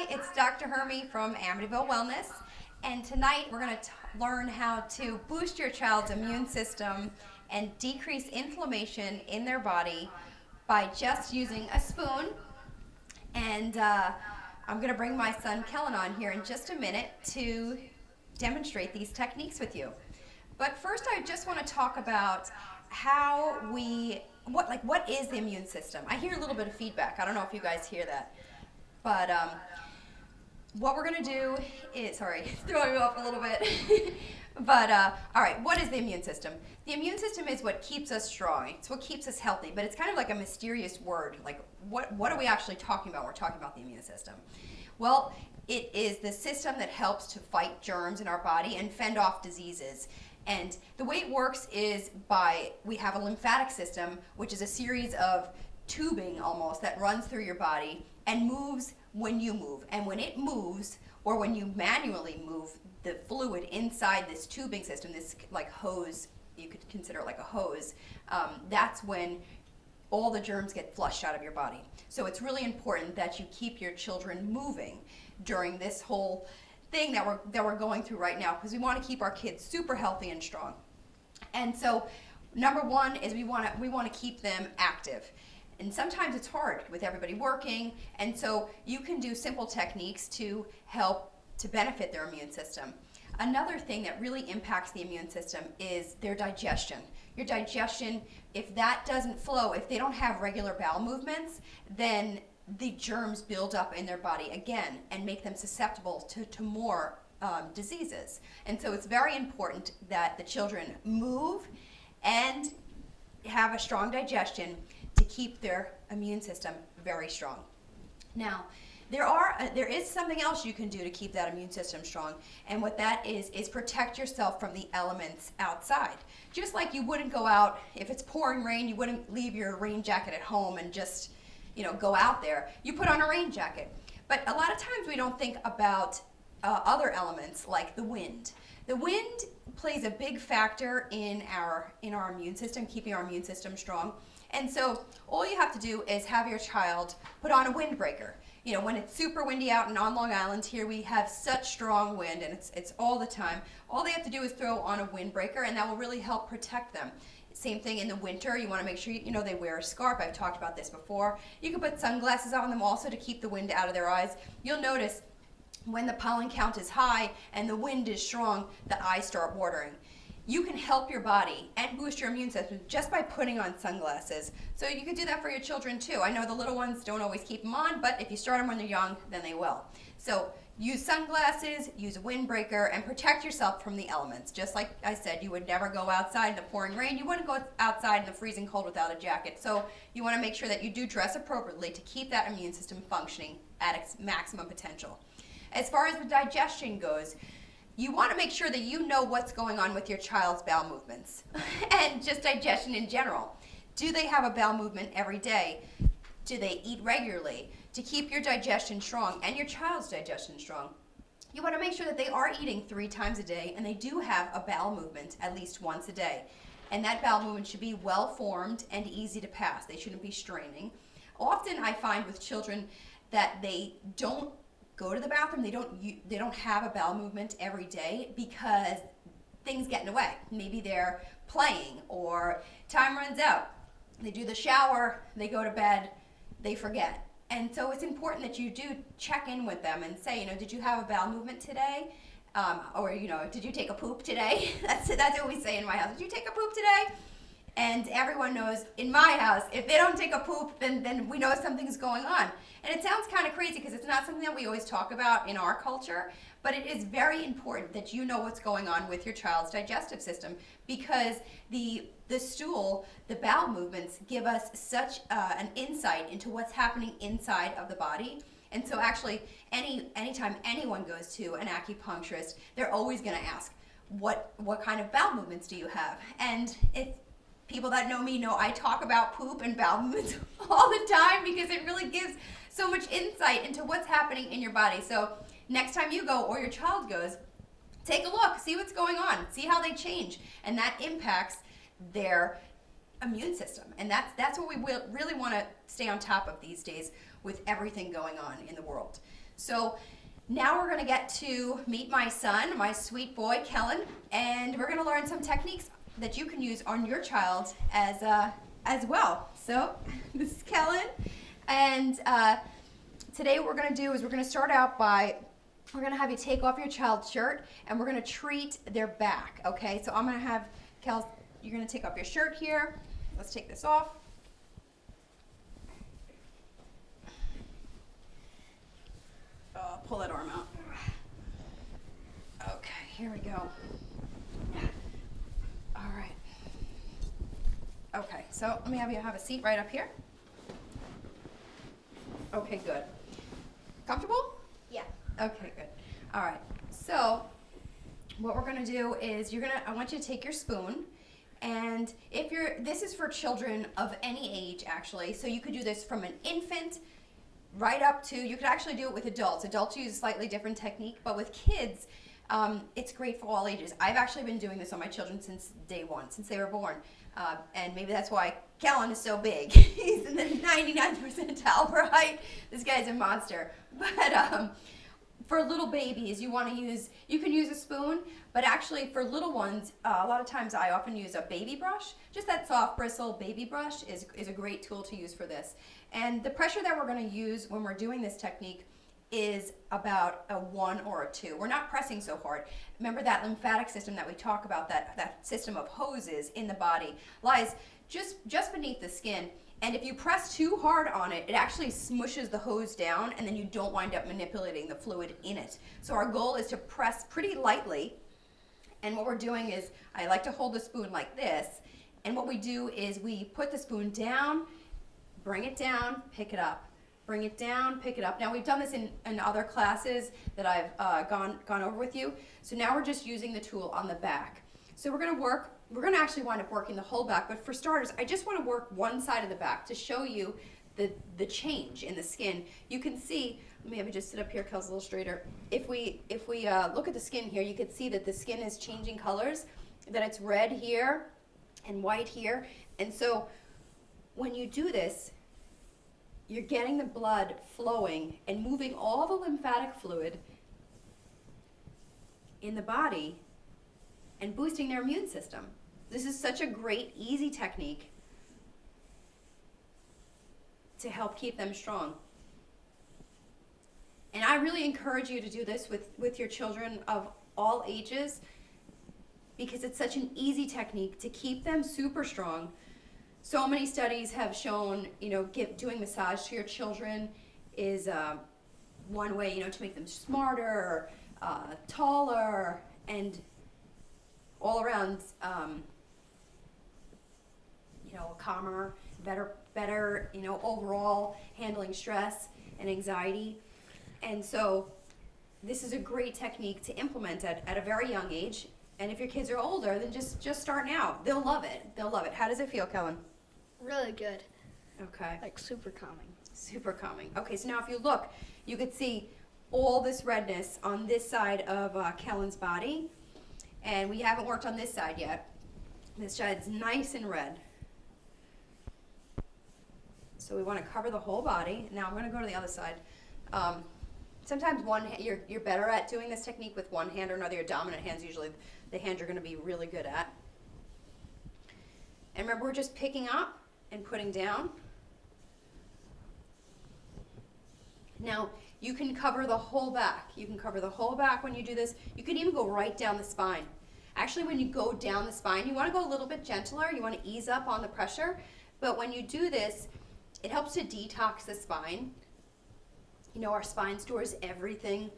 it's Dr. Hermie from Amityville Wellness, and tonight we're going to learn how to boost your child's immune system and decrease inflammation in their body by just using a spoon. And I'm going to bring my son Kellen on here in just a minute to demonstrate these techniques with you. But first, I just want to talk about what is the immune system? I hear a little bit of feedback. I don't know if you guys hear that. But what we're going to do is, sorry, it's throwing me off a little bit. But, all right, what is the immune system? The immune system is what keeps us strong. It's what keeps us healthy. But it's kind of like a mysterious word. Like, what are we actually talking about when we're talking about the immune system? Well, it is the system that helps to fight germs in our body and fend off diseases. And the way it works is we have a lymphatic system, which is a series of tubing almost that runs through your body and moves when you move. And when it moves, or when you manually move the fluid inside this tubing system, this like hose, you could consider it like a hose, that's when all the germs get flushed out of your body. So it's really important that you keep your children moving during this whole thing that we're going through right now, because we want to keep our kids super healthy and strong. And so number one is we want to keep them active. And sometimes it's hard with everybody working, and so you can do simple techniques to help to benefit their immune system. Another thing that really impacts the immune system is their digestion. Your digestion, if that doesn't flow, if they don't have regular bowel movements, then the germs build up in their body again and make them susceptible to more diseases. And so it's very important that the children move and have a strong digestion to keep their immune system very strong. Now, there is something else you can do to keep that immune system strong, and what that is protect yourself from the elements outside. Just like you wouldn't go out, if it's pouring rain, you wouldn't leave your rain jacket at home and just go out there. You put on a rain jacket. But a lot of times we don't think about other elements like the wind. The wind plays a big factor in our immune system, keeping our immune system strong. And so all you have to do is have your child put on a windbreaker. When it's super windy out and on Long Island here, we have such strong wind, and it's all the time. All they have to do is throw on a windbreaker, and that will really help protect them. Same thing in the winter. You want to make sure they wear a scarf. I've talked about this before. You can put sunglasses on them also to keep the wind out of their eyes. You'll notice when the pollen count is high and the wind is strong, the eyes start watering. You can help your body and boost your immune system just by putting on sunglasses. So you can do that for your children too. I know the little ones don't always keep them on, but if you start them when they're young, then they will. So use sunglasses, use a windbreaker, and protect yourself from the elements. Just like I said, you would never go outside in the pouring rain. You wouldn't go outside in the freezing cold without a jacket. So you want to make sure that you do dress appropriately to keep that immune system functioning at its maximum potential. As far as the digestion goes, you want to make sure that you know what's going on with your child's bowel movements and just digestion in general. Do they have a bowel movement every day? Do they eat regularly? To keep your digestion strong and your child's digestion strong, you want to make sure that they are eating 3 times a day and they do have a bowel movement at least once a day. And that bowel movement should be well formed and easy to pass. They shouldn't be straining. Often I find with children that they don't go to the bathroom, they don't have a bowel movement every day because things get in the way. Maybe they're playing or time runs out. They do the shower, they go to bed, they forget. And so it's important that you do check in with them and say, did you have a bowel movement today? Or did you take a poop today? That's what we say in my house. Did you take a poop today? And everyone knows in my house, if they don't take a poop, then we know something's going on. And it sounds kind of crazy because it's not something that we always talk about in our culture, but it is very important that you know what's going on with your child's digestive system, because the stool, the bowel movements give us such an insight into what's happening inside of the body. And so actually, anytime anyone goes to an acupuncturist, they're always going to ask, what kind of bowel movements do you have? And if people that know me know I talk about poop and bowel movements all the time because it really gives so much insight into what's happening in your body. So next time you go or your child goes, take a look, see what's going on, see how they change, and that impacts their immune system. And that's what we really want to stay on top of these days with everything going on in the world. So now we're going to get to meet my son, my sweet boy, Kellen, and we're going to learn some techniques that you can use on your child as well. So this is Kellen, and today what we're going to do is we're going to start out by, we're going to have you take off your child's shirt, and we're going to treat their back, okay? So I'm going to have, Kel, you're going to take off your shirt here. Let's take this off. Pull that arm out. Okay, here we go. All right. Okay, so let me have you have a seat right up here. Okay, good. Comfortable? Yeah. Okay, good. All right. So what we're going to do is I want you to take your spoon, and this is for children of any age actually. So you could do this from an infant right up to, you could actually do it with adults. Adults use a slightly different technique, but with kids, it's great for all ages. I've actually been doing this on my children since day one, since they were born. And maybe that's why Kellen is so big. He's in the 99th percentile for height. This guy's a monster. But for little babies, you can use a spoon, but actually for little ones, a lot of times I often use a baby brush. Just that soft bristle baby brush is a great tool to use for this. And the pressure that we're going to use when we're doing this technique is about a 1 or a 2. We're not pressing so hard. Remember that lymphatic system that we talk about, that system of hoses in the body, lies just beneath the skin. And if you press too hard on it, it actually smushes the hose down, and then you don't wind up manipulating the fluid in it. So our goal is to press pretty lightly. And what we're doing is, I like to hold the spoon like this. And what we do is we put the spoon down, bring it down, pick it up. Bring it down, pick it up. Now we've done this in other classes that I've gone over with you. So now we're just using the tool on the back. So we're going to actually wind up working the whole back, but for starters, I just want to work one side of the back to show you the change in the skin. You can see, let me have you just sit up here, Kel's a little straighter. If we look at the skin here, you can see that the skin is changing colors, that it's red here and white here. And so when you do this, you're getting the blood flowing and moving all the lymphatic fluid in the body and boosting their immune system. This is such a great, easy technique to help keep them strong. And I really encourage you to do this with your children of all ages, because it's such an easy technique to keep them super strong. So many studies have shown, doing massage to your children is one way, to make them smarter, taller, and all around, calmer, better, overall handling stress and anxiety. And so this is a great technique to implement at a very young age. And if your kids are older, then just start now. They'll love it. They'll love it. How does it feel, Kellen? Really good. Okay. Like super calming. Super calming. Okay, so now if you look, you could see all this redness on this side of Kellen's body. And we haven't worked on this side yet. This side's nice and red. So we want to cover the whole body. Now I'm going to go to the other side. Sometimes you're better at doing this technique with one hand or another. Your dominant hand's usually the hand you're going to be really good at. And remember, we're just picking up and putting down. Now, you can cover the whole back. You can cover the whole back when you do this. You can even go right down the spine. Actually, when you go down the spine, you want to go a little bit gentler. You want to ease up on the pressure. But when you do this, it helps to detox the spine. Our spine stores everything.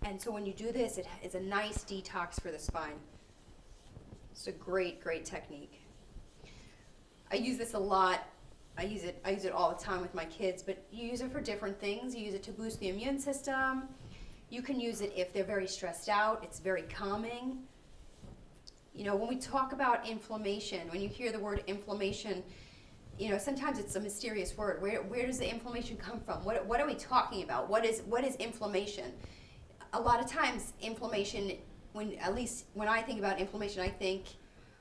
And so when you do this, it is a nice detox for the spine. It's a great, great technique. I use this a lot. I use it all the time with my kids, but you use it for different things. You use it to boost the immune system. You can use it if they're very stressed out. It's very calming. When we talk about inflammation, when you hear the word inflammation, sometimes it's a mysterious word. Where does the inflammation come from? What are we talking about? What is inflammation? A lot of times inflammation, at least when I think about inflammation, I think,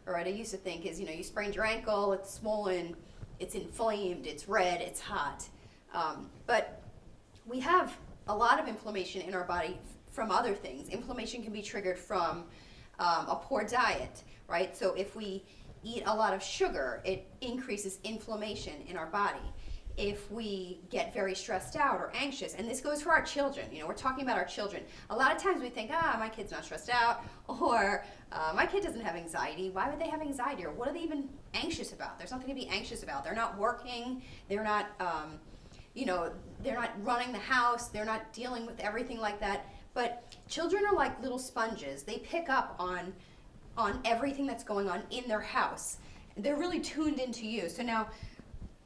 or what I used to think is, you sprained your ankle, it's swollen, it's inflamed, it's red, it's hot. But we have a lot of inflammation in our body from other things. Inflammation can be triggered from a poor diet, right? So if we eat a lot of sugar, it increases inflammation in our body. If we get very stressed out or anxious, and this goes for our children, we're talking about our children. A lot of times we think, my kid's not stressed out, or my kid doesn't have anxiety. Why would they have anxiety? Or what are they even anxious about? There's nothing to be anxious about. They're not working, they're not, they're not running the house, they're not dealing with everything like that. But children are like little sponges. They pick up on everything that's going on in their house. They're really tuned into you. So now,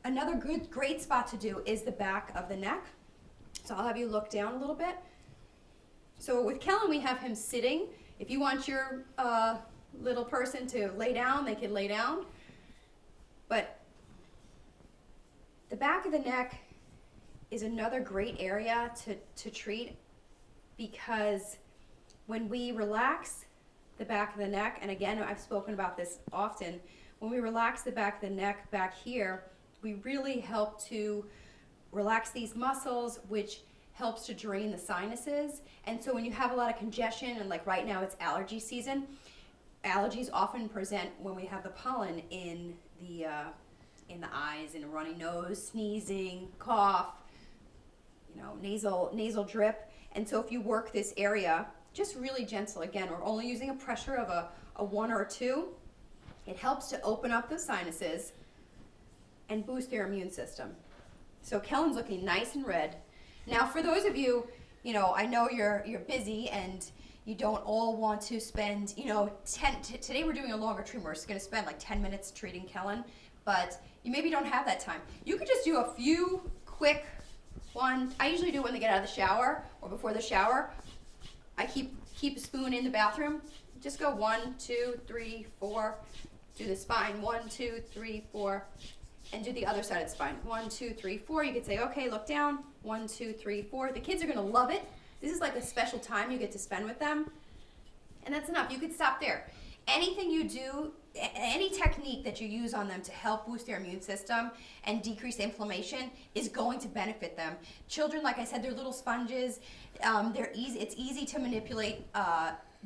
another great spot to do is the back of the neck. So I'll have you look down a little bit. So with Kellen, we have him sitting. If you want your little person to lay down, they can lay down. But the back of the neck is another great area to treat, because when we relax the back of the neck, and again, I've spoken about this often, when we relax the back of the neck back here, we really help to relax these muscles, which helps to drain the sinuses. And so when you have a lot of congestion, and like right now it's allergy season, allergies often present when we have the pollen in the eyes, and a runny nose, sneezing, cough, nasal drip. And so if you work this area, just really gentle, again, we're only using a pressure of a 1 or a 2. It helps to open up the sinuses and boost their immune system. So Kellen's looking nice and red. Now for those of you, I know you're busy and you don't all want to spend, today we're doing a longer treatment. We're just gonna spend like 10 minutes treating Kellen, but you maybe don't have that time. You could just do a few quick one. I usually do it when they get out of the shower or before the shower. I keep a spoon in the bathroom. Just go 1, 2, 3, 4, do the spine, 1, 2, 3, 4, and do the other side of the spine. 1, 2, 3, 4. You could say, okay, look down. 1, 2, 3, 4. The kids are gonna love it. This is like a special time you get to spend with them. And that's enough. You could stop there. Anything you do, any technique that you use on them to help boost their immune system and decrease inflammation is going to benefit them. Children, like I said, they're little sponges. They're easy. It's easy to manipulate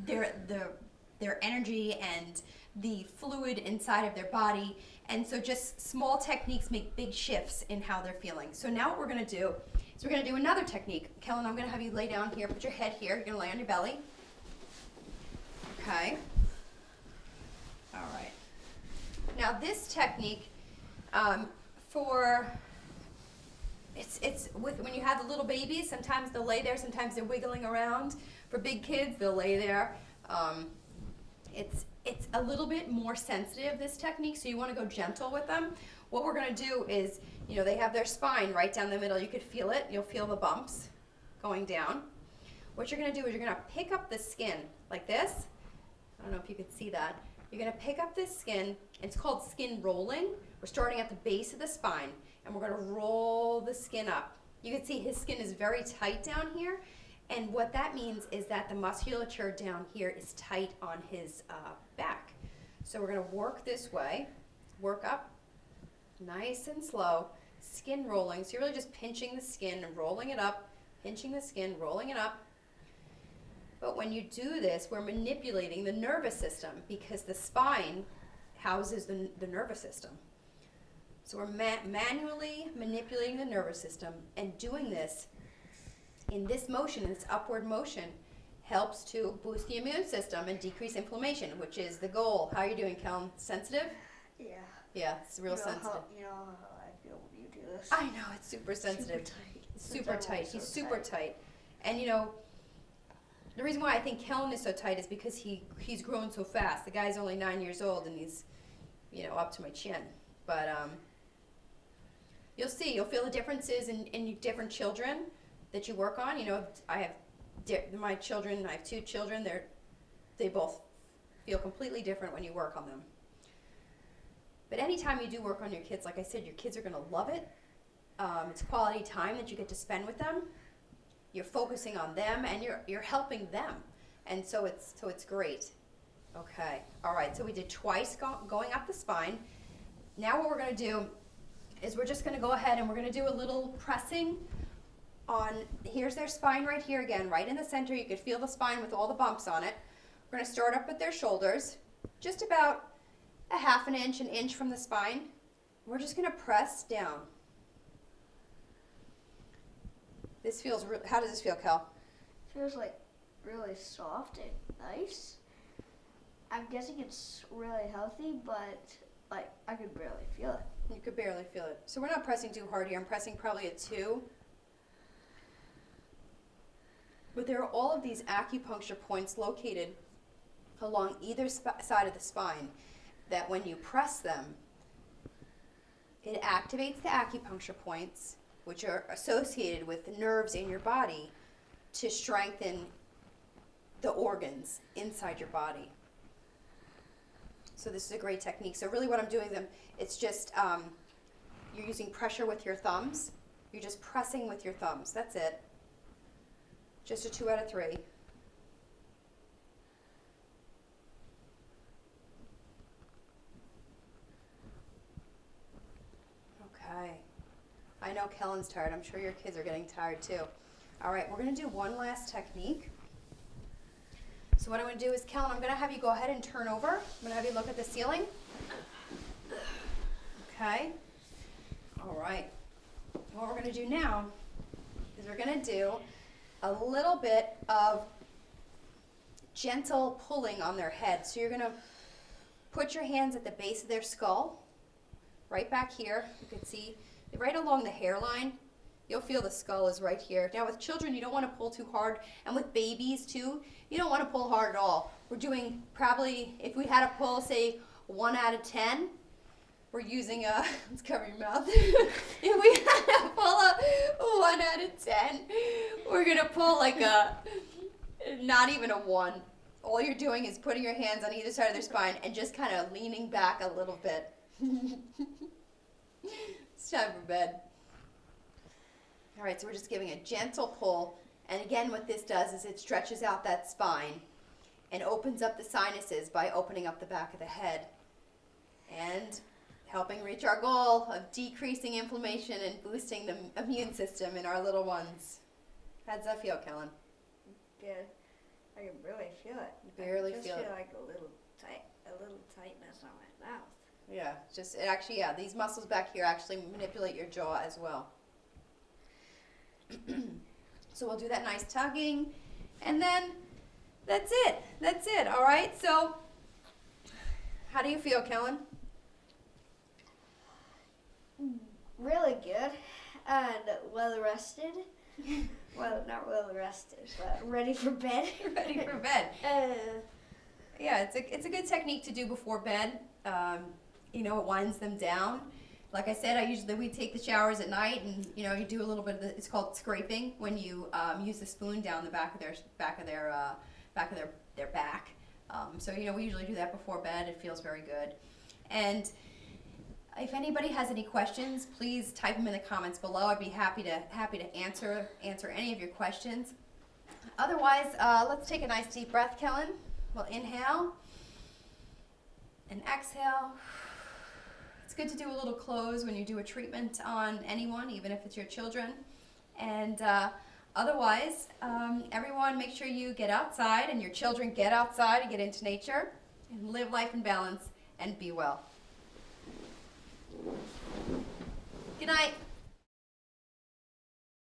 their energy and the fluid inside of their body. And so just small techniques make big shifts in how they're feeling. So now what we're gonna do is we're gonna do another technique. Kellen, I'm gonna have you lay down here, put your head here. You're gonna lay on your belly. Okay. All right. Now this technique, it's when you have the little babies, sometimes they'll lay there, sometimes they're wiggling around. For big kids, they'll lay there. It's a little bit more sensitive, this technique, so you want to go gentle with them. What we're going to do is, they have their spine right down the middle. You could feel it. You'll feel the bumps going down. What you're going to do is you're going to pick up the skin like this. I don't know if you could see that. You're going to pick up this skin. It's called skin rolling. We're starting at the base of the spine, and we're going to roll the skin up. You can see his skin is very tight down here. And what that means is that the musculature down here is tight on his back. So we're gonna work this way, work up, nice and slow, skin rolling. So you're really just pinching the skin and rolling it up, pinching the skin, rolling it up. But when you do this, we're manipulating the nervous system, because the spine houses the nervous system. So we're manually manipulating the nervous system, and doing this in this motion, in this upward motion, helps to boost the immune system and decrease inflammation, which is the goal. How are you doing, Kellen? Sensitive? Yeah. Yeah, it's real sensitive. You know how I feel when you do this. I know, it's super sensitive. Super tight. He's super tight. And the reason why I think Kellen is so tight is because he's grown so fast. The guy's only 9 years old, and he's, up to my chin. But you'll feel the differences in different children that you work on. I have my children. I have 2 children. They both feel completely different when you work on them. But anytime you do work on your kids, like I said, your kids are going to love it. It's quality time that you get to spend with them. You're focusing on them, and you're helping them, and so it's great. Okay. All right. So we did twice going up the spine. Now what we're going to do is we're just going to go ahead and we're going to do a little pressing here's their spine right here again, right in the center. You could feel the spine with all the bumps on it. We're going to start up with their shoulders, just about a half an inch from the spine. We're just going to press down. This feels, how does this feel, Kel? Feels like really soft and nice. I'm guessing it's really healthy, but like I could barely feel it. You could barely feel it. So we're not pressing too hard here. I'm pressing probably a 2. But there are all of these acupuncture points located along either side of the spine that when you press them, it activates the acupuncture points, which are associated with the nerves in your body, to strengthen the organs inside your body. So this is a great technique. So really what I'm doing it's just, you're using pressure with your thumbs. You're just pressing with your thumbs. That's it. Just a 2 out of 3. Okay. I know Kellen's tired. I'm sure your kids are getting tired too. All right, we're going to do one last technique. So what I'm going to do is, Kellen, I'm going to have you go ahead and turn over. I'm going to have you look at the ceiling. Okay. All right. What we're going to do now is we're going to do a little bit of gentle pulling on their head. So you're going to put your hands at the base of their skull, right back here. You can see right along the hairline. You'll feel the skull is right here. Now with children, you don't want to pull too hard, and with babies too, you don't want to pull hard at all. We're doing probably, if we had to pull, say, 1 out of 10, we're using a, let's cover your mouth. If we had to pull a 1 out of 10, we're going to pull like a, not even a 1. All you're doing is putting your hands on either side of their spine and just kind of leaning back a little bit. It's time for bed. All right, so we're just giving a gentle pull. And again, what this does is it stretches out that spine and opens up the sinuses by opening up the back of the head and helping reach our goal of decreasing inflammation and boosting the immune system in our little ones. How does that feel, Kellen? Good. I can barely feel it. You barely I just feel it. like a little tightness on my mouth. Yeah, just it actually, yeah, these muscles back here actually manipulate your jaw as well. So we'll do that nice tugging, and then that's it. That's it, all right? So how do you feel, Kellen? Really good and well rested. Well, not well rested, but ready for bed. Ready for bed. Yeah, it's a good technique to do before bed. You know, it winds them down. Like I said, we take the showers at night, and you know, you do a little bit of it's called scraping when you use the spoon down the back of their back. So you know, we usually do that before bed. It feels very good. And if anybody has any questions, please type them in the comments below. I'd be happy to answer any of your questions. Otherwise, let's take a nice deep breath, Kellen. We'll inhale and exhale. It's good to do a little close when you do a treatment on anyone, even if it's your children. And otherwise, everyone, make sure you get outside and your children get outside and get into nature and live life in balance and be well. Good night.